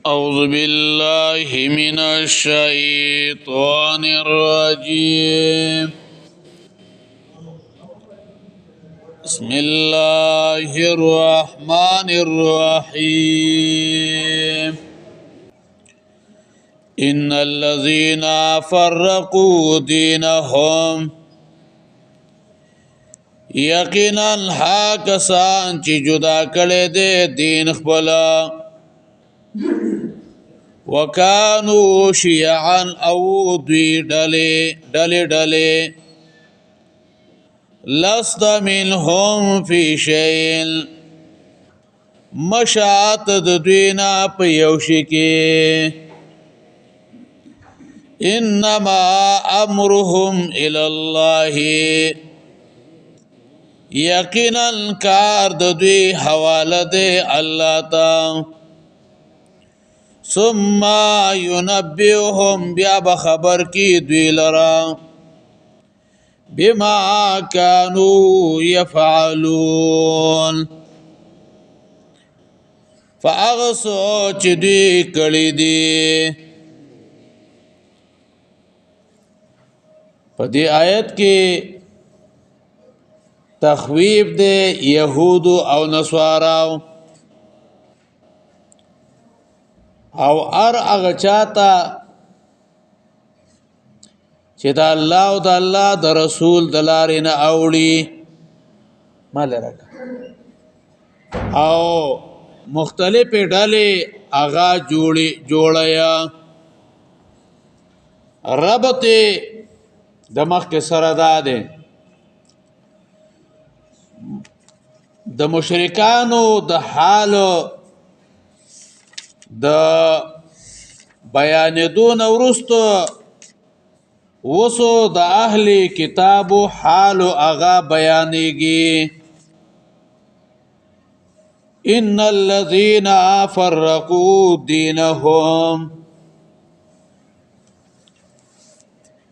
أعوذ بالله من الشيطان الرجيم. بسم الله الرحمن الرحيم. إن الذين فرقوا دينهم یقینا کسان چې جدا کړي دي دین خپل وکانو شیعا او دوی ډلې لست منهم فی شیء مشات د دوینا په یو شي کې انما امرهم الی الله یقینا کار د دوی حواله ده الله ته ثم ينبئهم بیا بخبر کی دوی لرا بما كانوا يفعلون فاغسو چې دوی کړي دي. په دې آیت کې تخویف دے یهود او نصاراو او هغه چاته چې د الله او د الله د رسول د لارې نه اوړي مال راک او مختلف ډلې هغه جوړیا ربط د مخ کې سره ده د مشرکانو د حال د بیانېدون ورستو وسو د اهل کتابو حال اغا بیانېږي. ان الذين فرقوا دينهم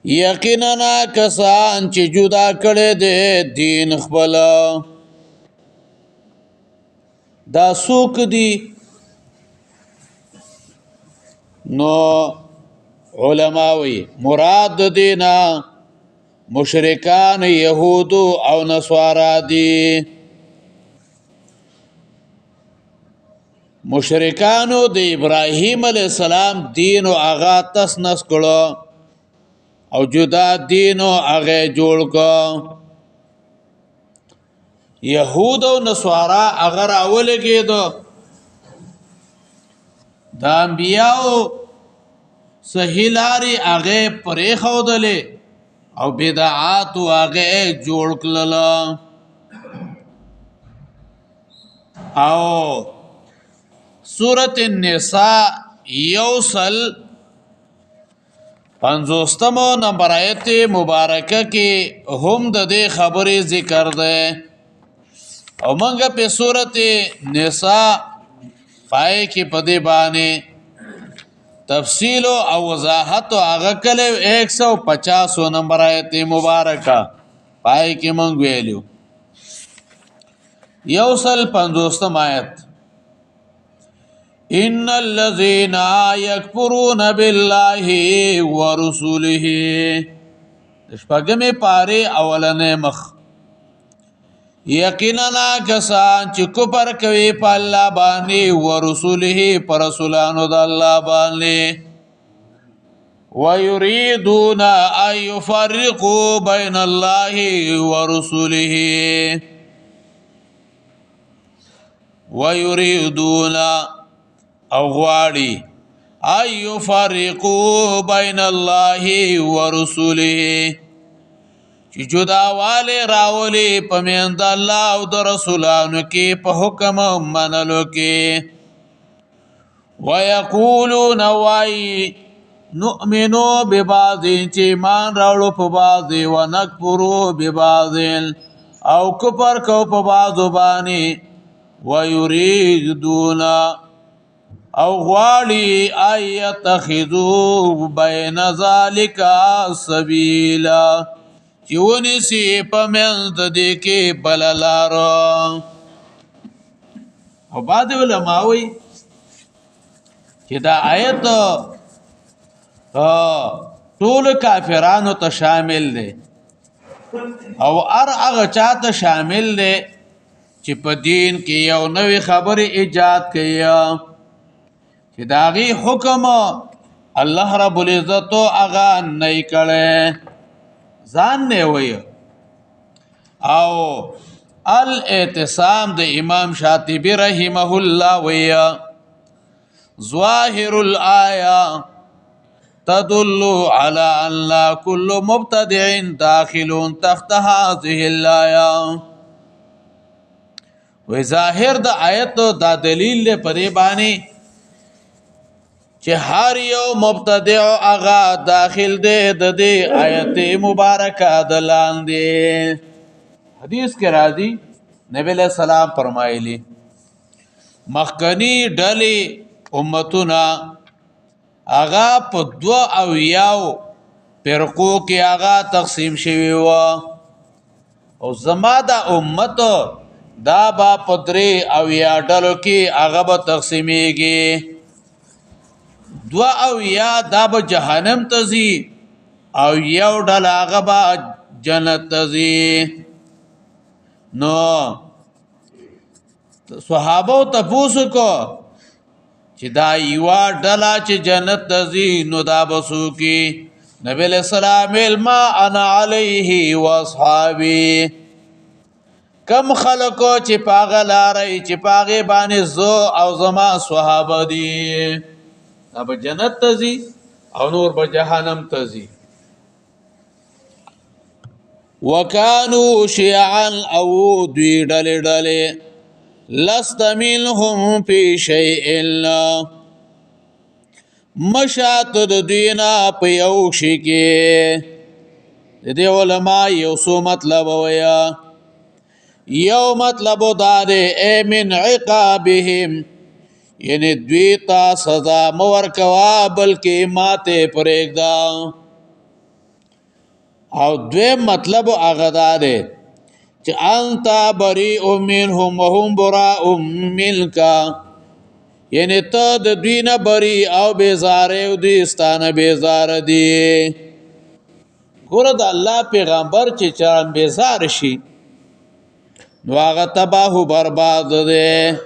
یقینا کسان چې جدا کړي دي دین خپل دا سوک دی نو علماوی مراد دینا مشرکان یهود او نصارا دی. مشرکانو د ابراهیم علیہ السلام دین او آغا تس نس کړو او جدا دین او هغه جوړ کو. یهود او نصارا اگر اولګي د انبیاء صحیح لاري هغه پرې خودلې او بدعات هغه جوړ کړل او سورۃ النساء یوصل 50 نمبر آیت مبارکه کې هم د دې خبرې ذکر ده او منګه په سورۃ نساء پای کې پدې باندې تفصیل او وضاحت هغه کله 150 نمبر آیت مبارکه پای کې مونږ ویلو یوصل 50 آیت ان الذين يكفرون بالله ورسوله شپږمه پاره اولنې مخ یقینا کسان چې کفر کوي په الله باندې او رسوله پر رسولانو د الله باندې ويريدون ان يفرقوا بين الله ورسوله ويريدون او غواړي ان يفرقوا بين الله ورسوله چې جداواله راولي پمیند الله او د رسولانو کې په حکم منلو کې ويقولون وای نؤمنو ببعض چې ایمان راوړو په بعض او نکفرو ببعض او کفر کو په بعض باندې ويريدون او غواړي ايتخذوا بين ذلك سبيلا چونی سی پمند دې کې بللارو او بعد علماوی چې دا آیت ټول کافرانو ته شامل دی او هغه چاته شامل دی چې په دین کې یو نوې خبره ایجاد کړي چې دا غي حکم الله رب العزت هغه نه کړي ځان نه وي او الاعتصام د امام شاطبی رحمه الله وی ظاهر الآیه تدل على ان لا كل مبتدع داخل تحت هذه الآیه و ظاهر د آیت دا دلیل له پدې باندې چې هر یو مبتدع هغه داخل دی د دې آیت مبارکه د لاندې حدیث کې راځي نبی له سلام فرمایلی مخکنی ډلې امتونه هغه په 2 او یاو فرقو کې هغه تقسیم شوی و او زما د امت دا با پدری او یا ډلو کې هغه به تقسیمیږي 2 او یا دا به جهنم ته ځي او یو ډل هغه به جنت ته ځي نو صحابه تفوس کو چې دا یوا ډلا چې جنت ته ځي نو دا بسو کې نبی له سلام ما انا علیه واصحابی کم خلکو چې پاغه لاري چې پاغه باندې زو او زما صحابه دي اب جنت ته ځي او نور به جهنم ته ځي وکانو شیعا او دوی ډلې ډلې لست منهم فی شیء مشات د دینا په یو شي کې د علماء یو څو مطلب ویا یو مطلب دا ده من عقابهم یعنی دوی تا سزا مور کوا بلکې ماته پرېږدا او دوی مطلب هغه ده چې انت بریء منهم وهم براء منك یعنی ته د دوی نه بری او بیزاره او دوی ستانه بیزاره دي ګوره د الله پیغمبر چې چرم بیزار شي نو هغه تباه و برباد ده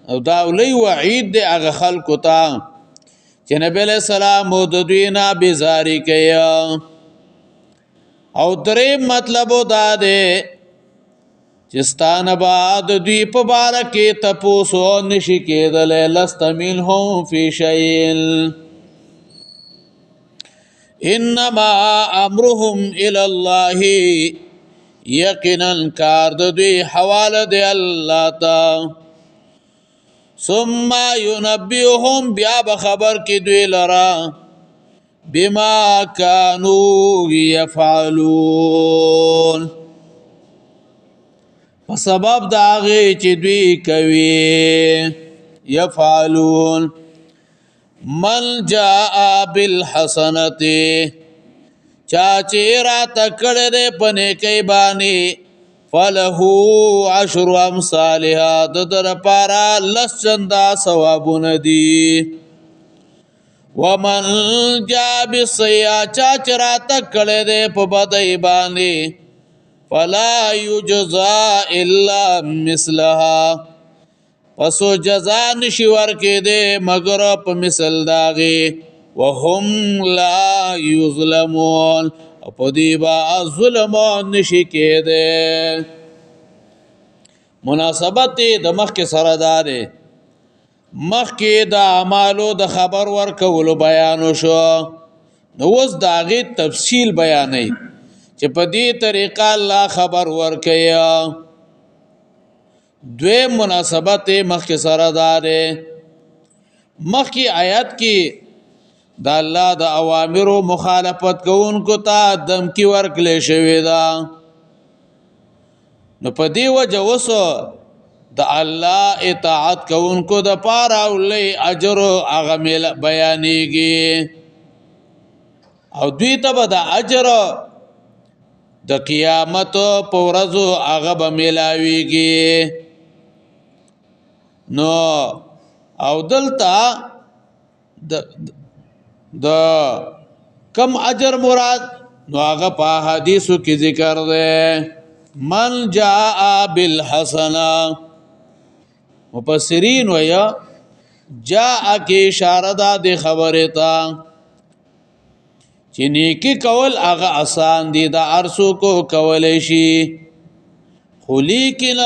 او دا اولی وعید ده هغه خلکو ته چې نبی علیہ السلام د دوی نه بیزاری کوي او درې مطلب دا ده چستان بعد دوی په بار کې تپوسو نشي کېدل لست منهم فی شیء انما امرهم الى الله یقینا کار دوی حواله دی الله تا ثم ينبئهم بیا بخبر کې دوی لرا بما كانوا يفعلون په سبب د هغه چې دوی کوي يفعلون من جاء بالحسنه چا چې را تکړه دې پنه کوي باندې فله عشر امثالها د در پارا لسندا ثوابون دي ومن جاء بالسيئه چا چې را تکړه دې په بدای باندې فلا یجزا الا مثلها پسو جزا نشي ورکې دې مگر په مثل داغي وهم لا یظلمون په دې با ظلم نشي کېده مناسبت د مخ کې سره ده مخ کې د اعمالو د خبر ورکولو بیان شو نو اوس داغي تفصیل بیانې چې په دې طریقه الله خبر ورکیا دوی مناسبت مخکې سره ده مخکې آیات کې د الله د اوامرو مخالفت کوونکو ته دمکی ورکړل شوی دا نو په دې وجه وسو د الله اطاعت کوونکو د پاره ولې اجر هغه بیانېږي او دوی ته به د اجر د قیامت په ورځو هغه به ملاويږي نو او دلته د کم اجر مراد نو هغه په حدیثو کې ذکر ده من جاء بالحسنه مفسرین ویا جاء کې اشاره ده د خبره ته چې نیکی کول هغه آسان دي د ارسو کو کولای شي خو لیکن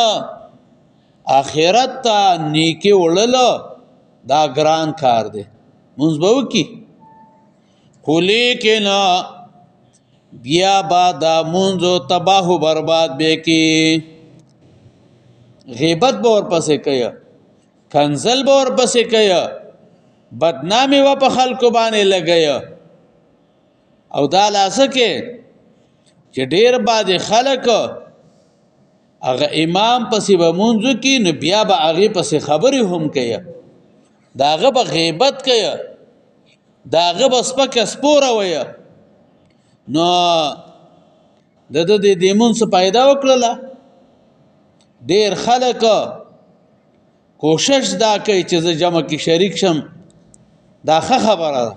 آخرت ته نیکی وړل دا ګران کار دی مونږ به وکي خو لیکن بیا با دا مونږ تباہ و برباد به کی غیبت به ورپسې کوي کنزل به ورپسې کوي بدنامي و په خلکو باندې لګي او دا لاسه کې چې ډیر بعد خلک هغه امام پسې به مونږ کې نو بیا به هغه پسې خبرې هم کوي داغه به غیبت کوي داغه به سپک سپوره وي نو د دیمون څه پیدا وکړه ډیر خلک کوشش دا کوي چې زه جمع کې شریک شم دا خبره ده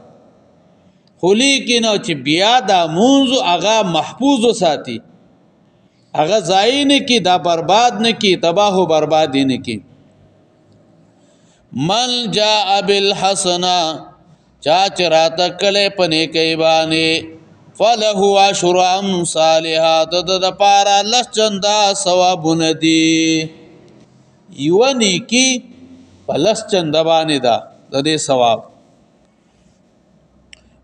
خو لیکن چې بیا دا مونږ هغه محفوظ وساتي هغه ځای نه کی دا برباد نه کی تباہ و برباد نه کی من جاء بالحسنه چا چراته کله پنه کوي باندې فله عشر امثالها د پارا لچندا ثوابونه دي یونی کی پلس چندا باندې دا د دې ثواب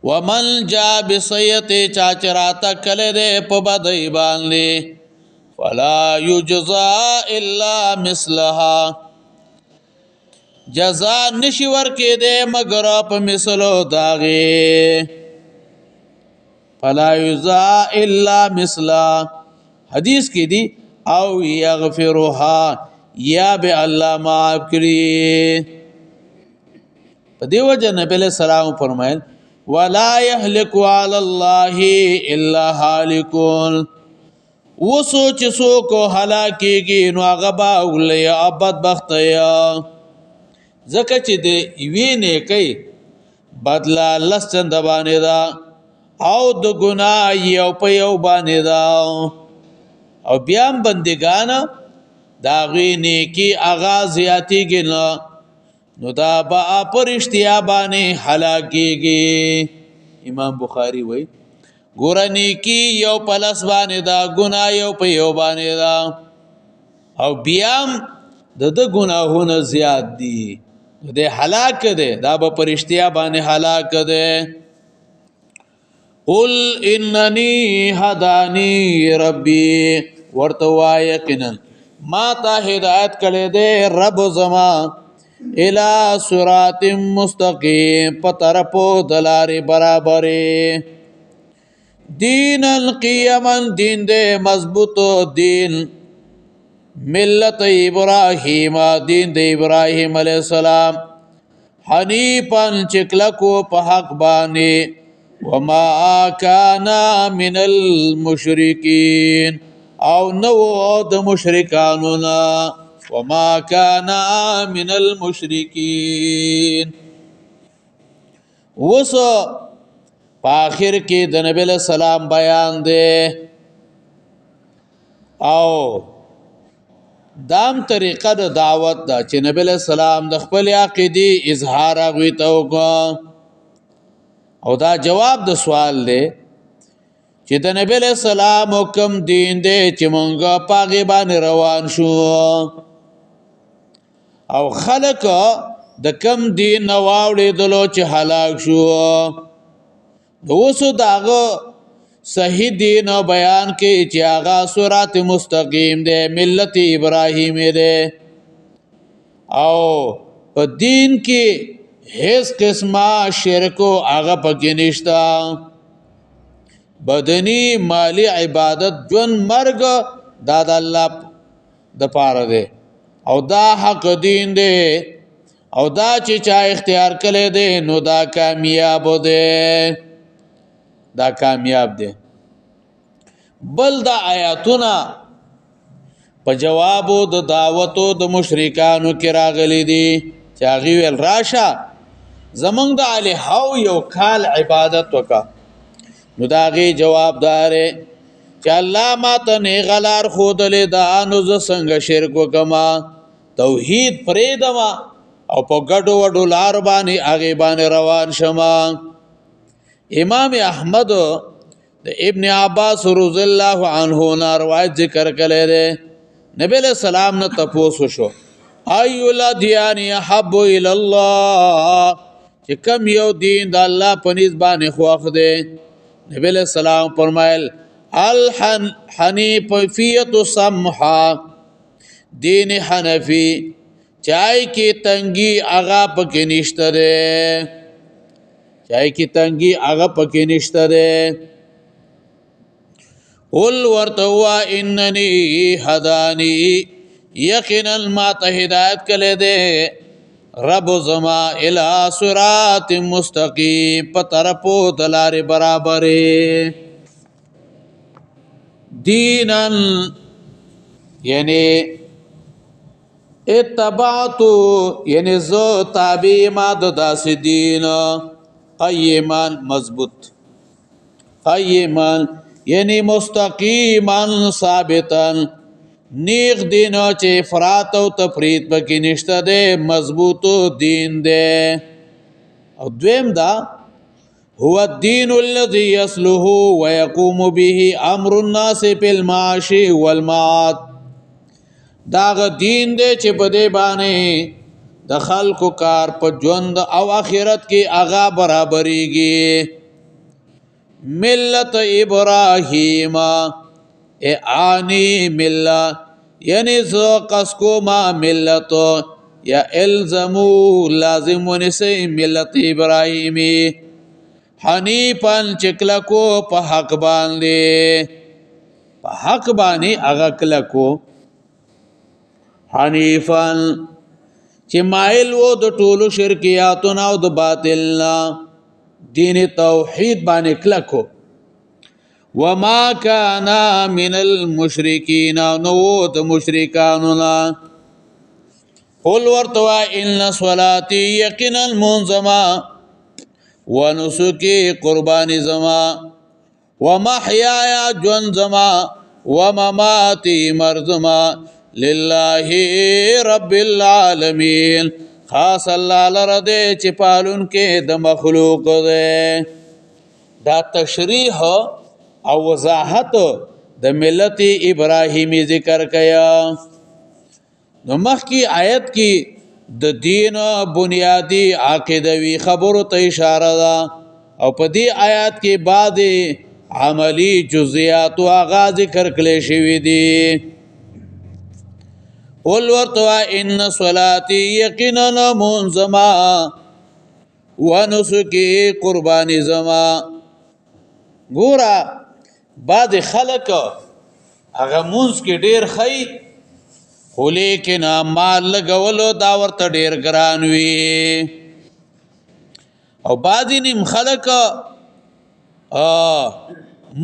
ومن جاء بسیئه چا چراته کله دې په بدای باندې فلا یجزا الا مثلها جزا نشي ورکې دې مگر په مثلو داغه فلا یجزا الا مثلا حدیث کې دي او یغفرها یا به الله معاف کړي په دیو جن نبی له سلام فرمایل ولا يهلك على الله الا هالكون وسوچ سو کو هلاکیږي نو غبا ولیا ابد بخت یا زکه چې دی وینه کوي بدلا لسند باندې دا او د ګناه یو په یو باندې دا او بیا بندگان دا غوینه کی آغاز یاتیږي نو دا با پرشتیا باندې هلاکیږي امام بخاری وای ګورنی کی یو پلس باندې دا ګناه یو په یو باندې دا او بیام د ګناهونه زیات دي د هلاک ده دا به پرشتیا باندې هلاک ده قل انني هداني ربي ورتوا یقینا ما ته هدایت کړي ده رب زما الى صراط مستقیم پترپو دلار برابره دین القیما دین دے مضبوطو دین ملت ابراہیم دین دے ابراہیم علیہ السلام حنیفاً چکلکو پا حق بانے وما کانا من المشرکین او نو د مشرکانونا وما کانا من المشرکین وسو پا آخر کې د نبی له سلام بیان دی او دام طریقه د دعوت دا چې نبی له سلام د خپل عقیدې اظهار غوي ته وکړه او دا جواب د سوال دی چې د نبی له سلام حکم دین دی چې مونږه پاغي باندې روان شو او خلک د کم دین نواوړې دلو چې هلاک شو دوسو داغو صحیح دین و بیان کې چې آغا صراط مستقیم دے ملت ابراہیم دے او په دین کې هیڅ قسمه شرکو آغا پکې نشتا بدنی مالی عبادت جون مرگ دا د الله د پاره دے او دا حق دین دے او دا چې چا اختیار کړي دے نو دا کامیاب دے دا کامیاب دی بل دا آیاتونه په جوابو د دعوتو د مشرکانو کې راغلي دي چې هغه ویل راشه زمونږ د الهو یو کال عبادت وکا. نو دا غي جواب دارې چې الله ما ته نه غلار خودلې دا نو ز څنګه شرک وکما توحید پرېدما او په ګډو وډو لار باندې هغه باندې روان شمه. امام احمد د ابن عباس رضی الله عنه نا روایت ذکر کړي ده نبی له سلام نه تپوس شو ایو الادیان حب الی الله چې کم یو دین د الله پنځ باندې خوښ ده. نبی له سلام فرمایل الحنیفیت سمحا دین حنفی چای کی تنگی آغا پکې نشته ده چای کی تنگی آغا پکې نشته ده. قل ورتوا اننی هدانی یقینا ما ته هدایت کړي ده رب زما الی صراط مستقیم په طرفو دلار برابر دینن یعنی اتبعتو یعنی زو تابع ما د داس دین قیمان مضبوط قیمان یعنی مستقیمان ثابتن نیغ دین چې افراط او تفریط پکې نشته ده مضبوطو دین ده. او دویم دا هو الدین الذي يصلح ويقوم به امر الناس في المعاش والمعاد داغ دین دے چې په دې باندې د خلکو کار په ژوند او آخرت کې آغا برابرېږي. ملت ابراهیم اعانی ملت یعنی زو قص کو ما ملت یا الزمو لازم ونسی ملت ابراهیمی حنیفن چکلکو په حق باندې په حق باندې آغا کلکو حنیفن چې مایل وو د ټولو شرکیاتو او د باطل دین توحید باندې کلکو. وما کان من المشرکین نو د مشرکانو لا قل ورتوا ان صلاتی یقینا منظما ونسکی قربانی زما ومحیای جون زما ومماتی مرزما لله رب العالمین خاص الله لره دې چې پالون کې د مخلوق ده. دا تشریح او وضاحت د ملت ابراهیمی ذکر کیا. نو مخکی آیت کی د دین بنیادی عقیدوی خبرو ته اشاره ده او په دې آیات کې بعد عملی جزئیات او آغاز ذکر کړي شوی دي. قل ورتوا ان صلاتي یقینا منظما ونسکی قربانی زما. ګورا بعد خلق هغه مونږ کې ډیر خی خو لیکن مال لګولو دا ورته ډیر ګران وی او بعد نیم خلق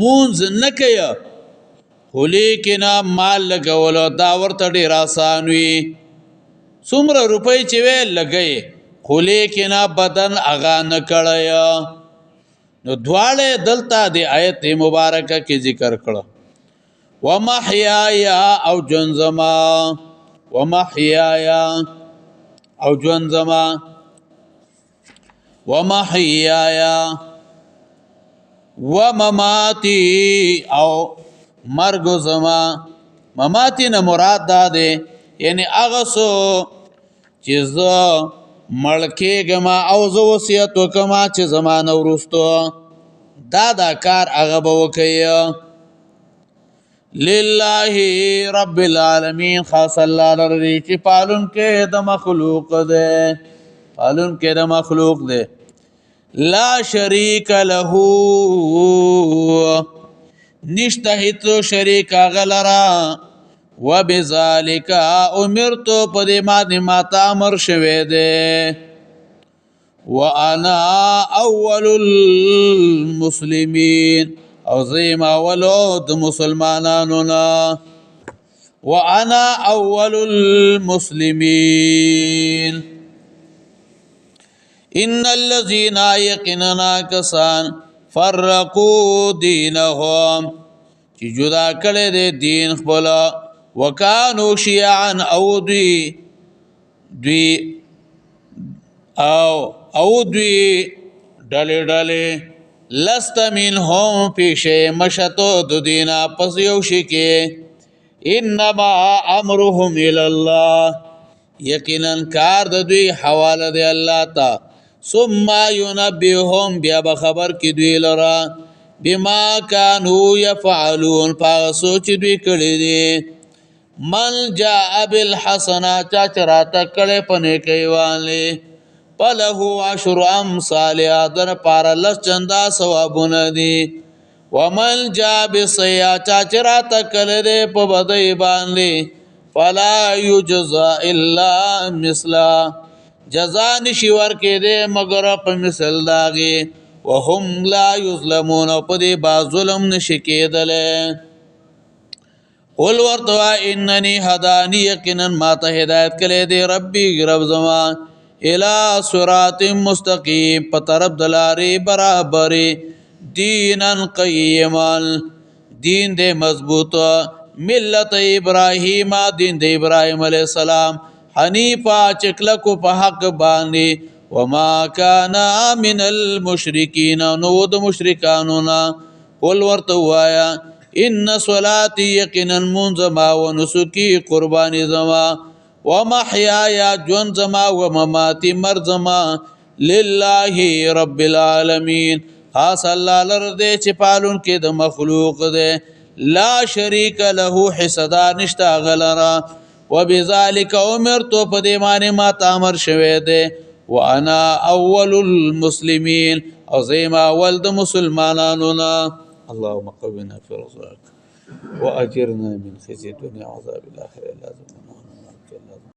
مونږ نه کوي خو لیکن مال لګولو دا ورته ډیر آسان وی. څومره روپۍ چې وی لګي خو لیکن بدن اغا نه کړی. نو دواړه دلته د آیت مبارکه کې ذکر کړه ومحیایا او جنزما ومحیایا او جنزما ومحیایا ومماتی او مرگ زما. مماتی نه مراد دا ده یعنی هغه سو چې زه مړکېږم او زه وصیت وکم چې زمانه وروستو دا کار هغه به وکړي. لله رب العالمین خاص الله لري چې پالون کې د مخلوق ده پالون کې د مخلوق ده. لا شریک له نشته هیڅ شریک غلرا وبذالک امرت په دې باندې ماته امر شوه ده وانا اول المسلمین او زیم اولو د مسلمانانو نا وانا اول المسلمین ان الذين يقيننا کسان فرقوا دینهم چې جدا کړي دي دین خپل وکانو شیعا او دوی ډلې لست منهم فی شیء مشتو د دینا پس یو شي کې انما امرهم الی الله یقینا کار د دوی حواله دی الله ته ثم ينبئهم بیا به خبر کی دوی لرا بما كانوا يفعلون پاغه سوچ دوی کړی دي من جاء بالحسنه چا چراته کړي پنه کوي فله عشر امثالها در پار لس چندا ثوابونه دي ومن جاء بالسيئه چا چراته کړي په بدی باندې فلا يجزى الا مثلا جزا نشي ورکې دې مگر په مثل داغي وهم لا يظلمون په دې با ظلم نشي کېدل قل ورتوا انني هداني يقينا ما ته هدايت کړي دې ربي رب زما الى صراط مستقيم په طرف دلاري برابري دينا قيما دین دې مضبوط ملت ابراهیم دین د ابراهیم علیہ السلام حنیفا چکلکو په حق باندې وما كان من المشرکین نو د مشرکانو نا قل ورته وایا ان صلاتي یقینا منزما ونسکی قربانی زما ومحیایا جون زما ومماتی مرزما لله رب العالمین خاص الله لرده چې پالون کې د مخلوق ده لا شریک له حصدا نشتا غلرا وبذالک امرت پدیمانه ما تامر شوه ده وانا اول المسلمین او زیما اول د مسلمانانو نا اللهم قونا في رزقك واجرنا من خزي الدنيا وعذاب الاخره